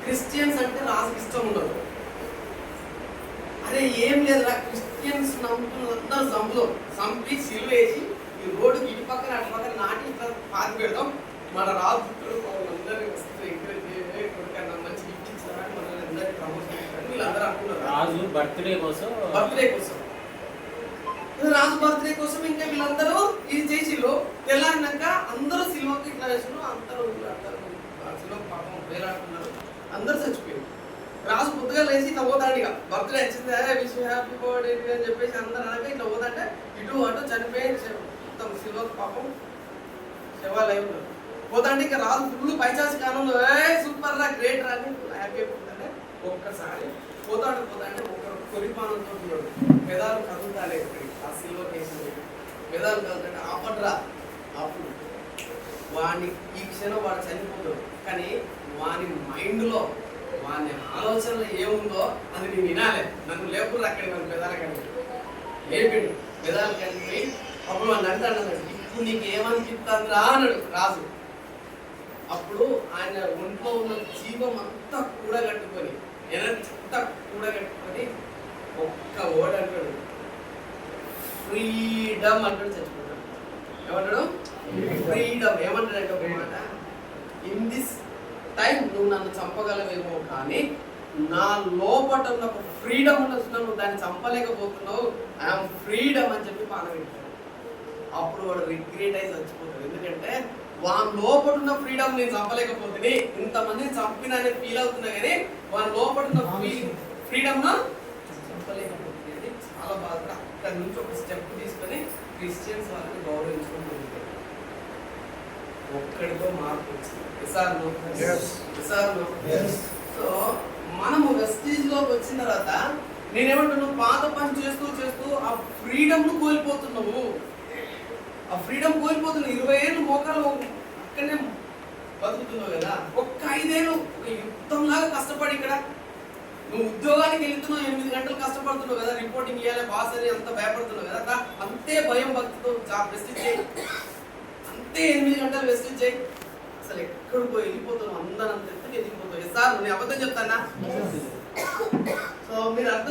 Christians అంటే రాజుకి ఇష్టం ఉండదు. అరే ఏం లేదురా, క్రిస్టియన్స్ నమ్ముతున్న అందరూ చంపి సిలువ వేసి ఈ రోడ్డుకి ఇటు పక్కన అటు పక్కన నాటి ఇట్లా పాతి పెడతాం. మన రాజు అందరినీ వస్తే ఎంకరేజ్ కొడుకన్నా మంచి గిఫ్ట్ ఇచ్చారని మనల్ని అందరికీ ప్రమోషన్ ఇచ్చారు. వీళ్ళందరూ అనుకున్నారు రాజు బర్త్డే కోసం రాజు బర్త్డే కోసం ఇంకా వీళ్ళందరూ ఇది చేసిళ్ళు. తెల్లారినాక అందరూ సినిమాకి ఇట్లా వేసిన అందరూ సినిమా పాపం వేలాడుతున్నారు, అందరూ చచ్చిపోయారు. రాజు పొద్దుగా లేచి ఇట్లా పోతాడు, ఇక బర్త్డే వచ్చింది విష్ హ్యాపీ బర్త్డే అని చెప్పేసి అందరూ అనగా ఇట్లా పోతాంటే ఇటు అటు చనిపోయి మొత్తం సినిమాకి పాపం శవాలు అయి ఉంటారు. పోతాంటే ఇక రాజు ఫుల్ పైచాసి కాలంలో సూపర్ రా గ్రేట్ రా అని హ్యాపీ అయిపోతుంటే ఒక్కసారి పోతాడు ఒక కొలిపానంతో ఉన్నాడు. పెదాలు కదులుతాలే ఇక్కడికి ఆ సిల్వర్ కేసు పెదాలు కదులుతాడు. ఆపడ్రా అప్పుడు వాడిని ఈ క్షణం వాడు చనిపోతాడు, కానీ వాని మైండ్లో వాని ఆలోచనలో ఏముందో అది నేను వినాలి. నన్ను లేకుండా అక్కడికి మన పెదాలు కలిపి లేపిండు. పెదాలు కలిపి అప్పుడు వాడిని అడుగుతాడు, ఇప్పుడు నీకు ఏమనిపిస్తుందిరా అన్నాడు రాజు. అప్పుడు ఆయన ఒంట్లో ఉన్న జీవం అంతా కూడగట్టుకొని ఎనర్జీ అంతా కూడగట్టుకొని ఒక్క వర్డ్ అంటాడు, ఫ్రీడమ్ అంటాడు. చచ్చిపోతాడు. ఏమంటాడు? ఫ్రీడమ్. ఏమంటాడంటే ఒక మాట, ఇన్ దిస్ టైం నువ్వు నన్ను చంపగలవేమో, కానీ నా లోపట ఉన్న ఒక ఫ్రీడమ్ ఉన్నట్టున్నావు, నువ్వు దాన్ని చంపలేకపోతున్నావు, ఐఎమ్ ఫ్రీడమ్ అని చెప్పి పాన పెట్టాడు. అప్పుడు వాడు రిగ్రెట్ అయి చచ్చిపోతాడు. ఎందుకంటే వాని లోపల ఉన్న ఫ్రీడమ్ నేను చంపలేకపోతుంది, ఇంతమందిని చంపిన అని ఫీల్ అవుతున్నా, కానీ వాని లోపల ఉన్న ఫ్రీడమ్ చంపలేకపోతుంది అని చాలా బాధ. అక్కడి నుంచి ఒక స్టెప్ తీసుకొని క్రిస్టియన్స్ వాళ్ళని గౌరవించుకుంటుంది. ఒక్కడితో మార్పు వచ్చింది. సో మనము వెస్టీజ్ లోకి వచ్చిన తర్వాత నేనేమంటున్నావు, పాత పని చేస్తూ చేస్తూ ఆ ఫ్రీడమ్ ను కోల్పోతున్నావు. ఆ ఫ్రీడమ్ కోల్పోతున్నావు. 20 ఏళ్ళు మోకాలు అక్కడనే బతుకుతున్నావు కదా. ఒక్క 5 ఏళ్ళు ఒక యుద్ధంలాగా కష్టపడి ఇక్కడ నువ్వు ఉద్యోగానికి వెళ్తున్నావు, 8 గంటలు కష్టపడుతున్నావు కదా, రిపోర్టింగ్ ఇవ్వాలి బాస్ అని అంత భయపడుతున్నావు కదా. అంతే భయం భక్తితో వెస్టిజ్ చేయి, అంతే 8 గంటలు వెస్టిజ్ చేయి. అసలు ఎక్కడికో వెళ్ళిపోతున్నావు, అందరూ అంత ఎత్తుకు ఎదిగిపోతావు. సార్ నేను అబద్ధం చెప్తానా? సో మీరు అర్థం